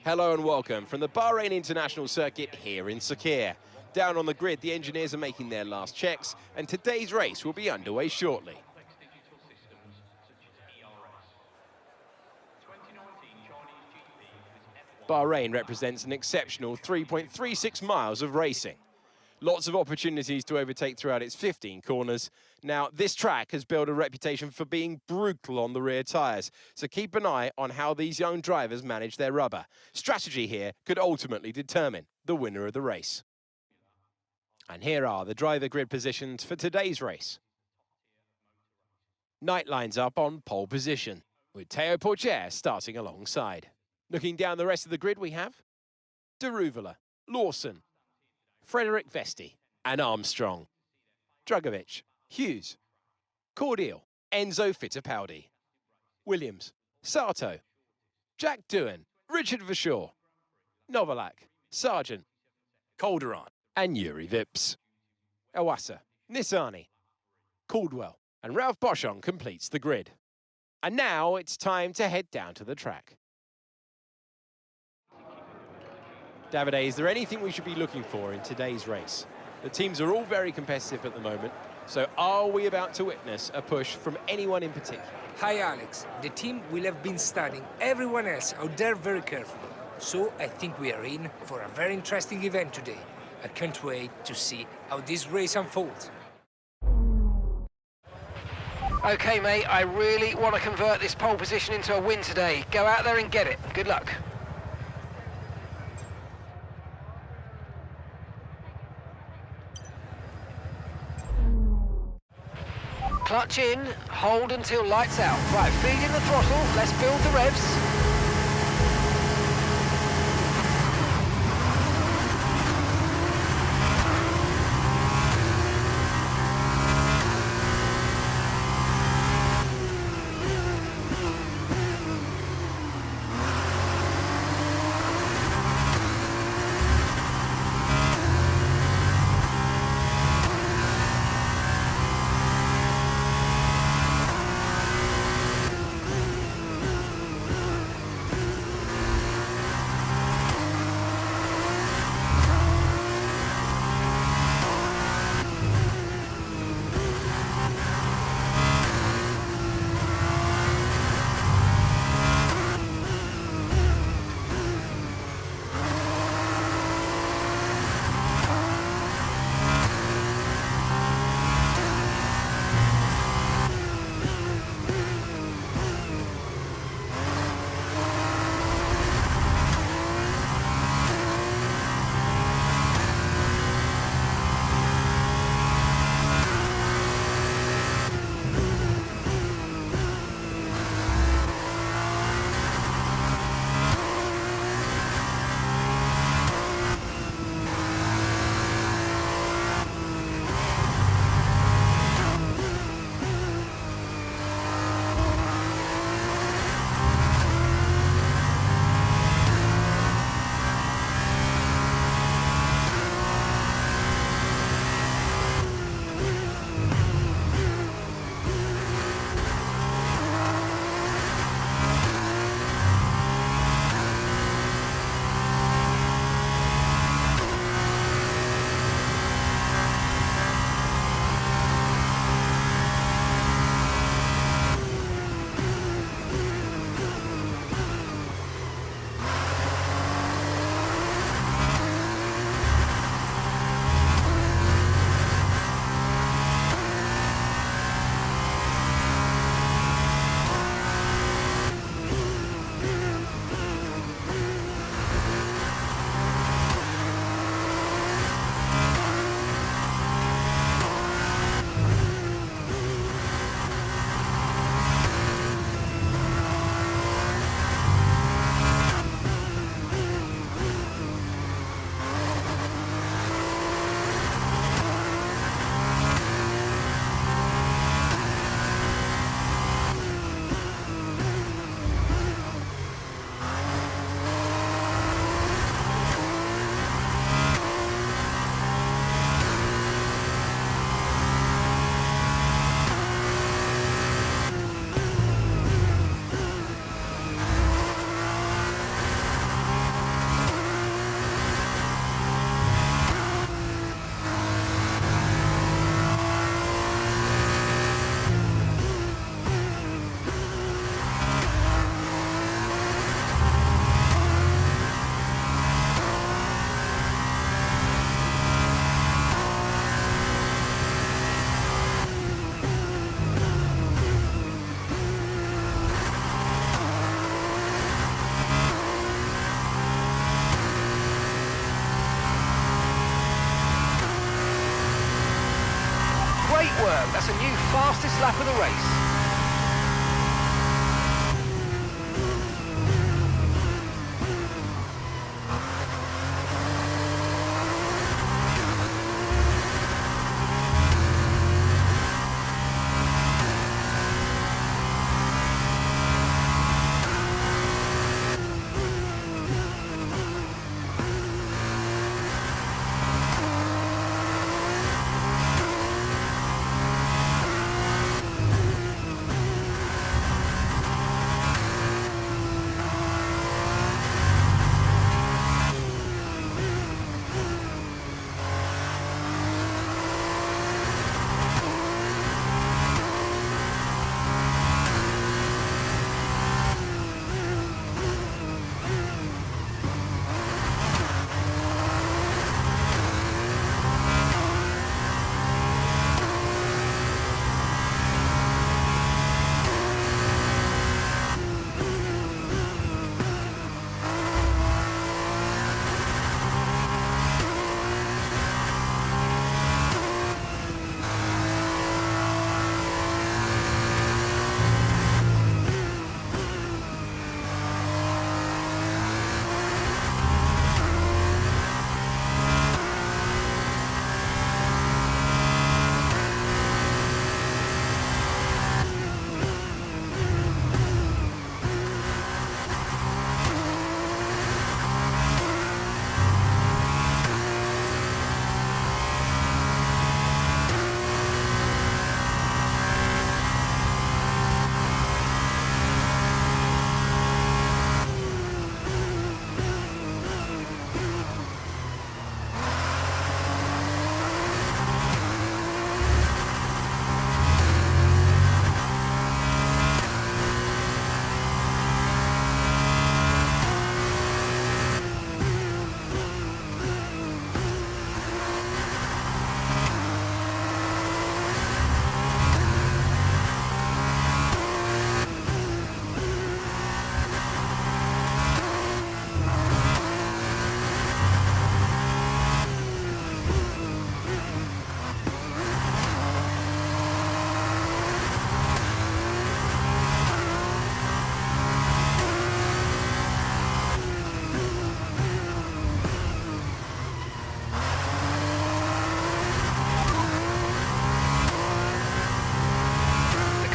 Hello and welcome from the Bahrain International Circuit here in Sakhir. Down on the grid, the engineers are making their last checks, and today's race will be underway shortly. Bahrain represents an exceptional 3.36 miles of racing. Lots of opportunities to overtake throughout its 15 corners. Now, this track has built a reputation for being brutal on the rear tyres, so keep an eye on how these young drivers manage their rubber. Strategy here could ultimately determine the winner of the race. And here are the driver grid positions for today's race. Knight lines up on pole position, with Théo Pourchaire starting alongside. Looking down the rest of the grid, we have Daruvala, Lawson, Frederick Vesti and Armstrong, Drugovic, Hughes, Cordial, Enzo Fittipaldi, Williams, Sato, Jack Doohan, Richard Verschoor, Novalak, Sargent, Calderon and Yuri Vips. Awasa, Nissani, Caldwell and Ralph Boschon completes the grid. And now it's time to head down to the track. Davide, is there anything we should be looking for in today's race? The teams are all very competitive at the moment, so are we about to witness a push from anyone in particular? Hi Alex, the team will have been studying everyone else out there very carefully, so I think we are in for a very interesting event today. I can't wait to see how this race unfolds. Okay mate, I really want to convert this pole position into a win today. Go out there and get it. Good luck. Clutch in, hold until lights out. Right, feed in the throttle, let's build the revs. Superb. That's a new fastest lap of the race.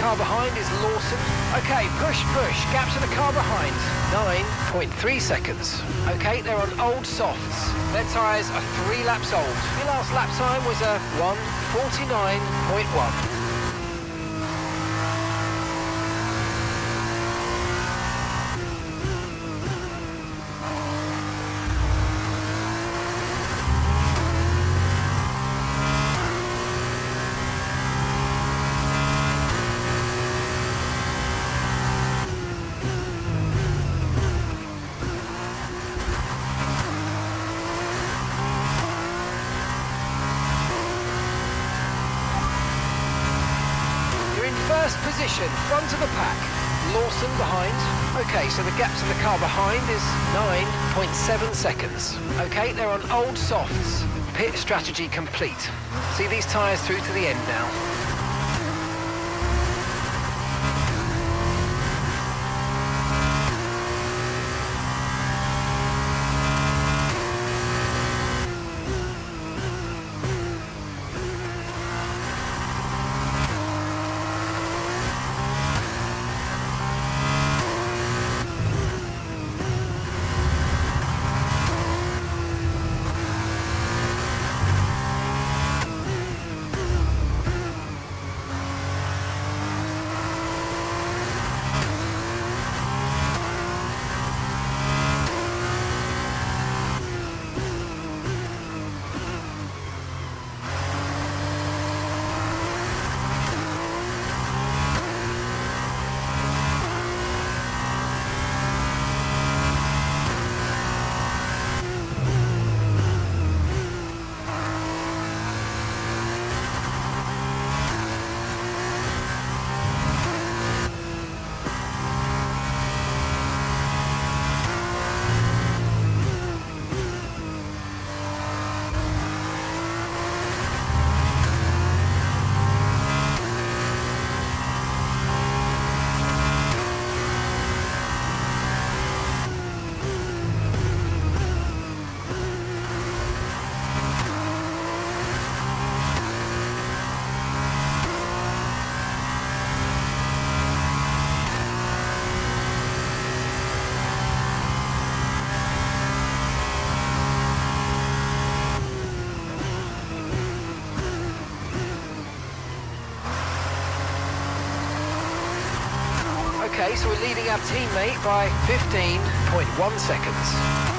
Car behind is Lawson. Okay, push, gap to the car behind. 9.3 seconds. Okay, they're on old softs. Their tyres are 3 laps old. Your last lap time was a 1:49.1. First position, front of the pack. Lawson behind. Okay, so the gap to the car behind is 9.7 seconds. Okay, they're on old softs. Pit strategy complete. See these tyres through to the end now. Okay, so we're leading our teammate by 15.1 seconds.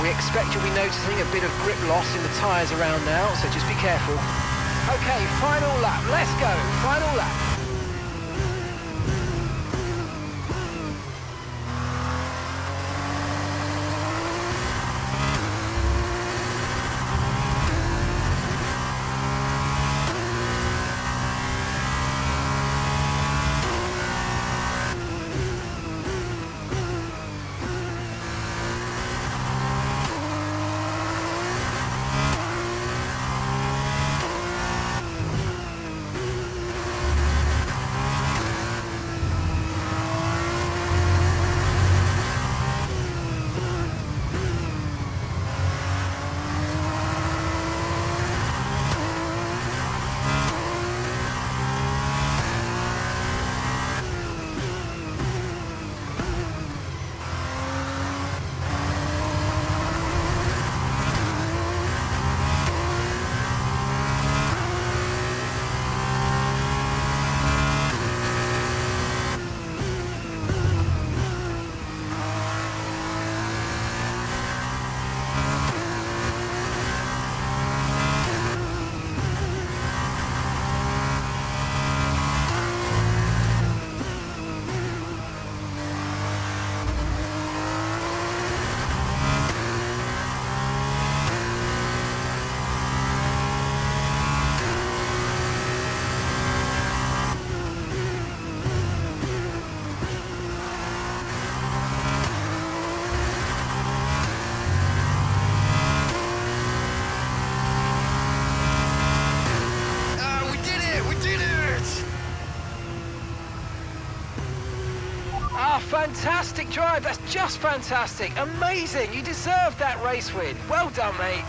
We expect you'll be noticing a bit of grip loss in the tyres around now, so just be careful. Okay, final lap, let's go, final lap. Ah, fantastic drive. That's just fantastic. Amazing. You deserve that race win. Well done, mate.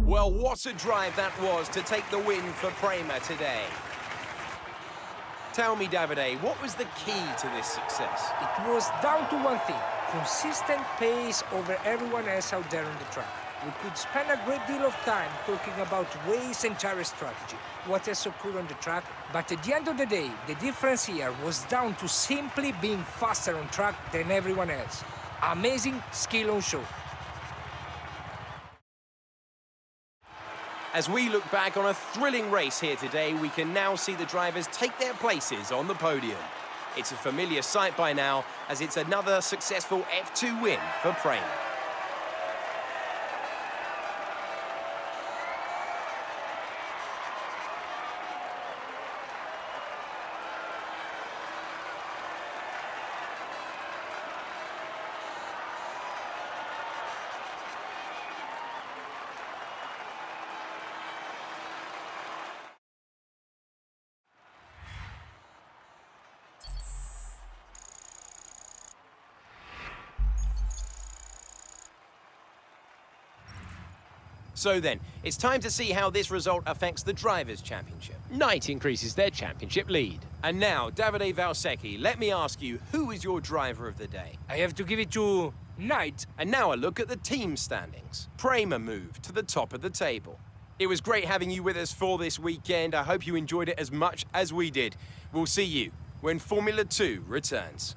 Well, what a drive that was to take the win for Prema today. Tell me, Davide, what was the key to this success? It was down to one thing: consistent pace over everyone else out there on the track. We could spend a great deal of time talking about race and tire strategy, what else occurred on the track, but at the end of the day, the difference here was down to simply being faster on track than everyone else. Amazing skill on show. As we look back on a thrilling race here today, we can now see the drivers take their places on the podium. It's a familiar sight by now, as it's another successful F2 win for Prema. So then, it's time to see how this result affects the Drivers' Championship. Knight increases their championship lead. And now, Davide Valsecchi, let me ask you, who is your driver of the day? I have to give it to Knight. And now a look at the team standings. Prema moved to the top of the table. It was great having you with us for this weekend. I hope you enjoyed it as much as we did. We'll see you when Formula 2 returns.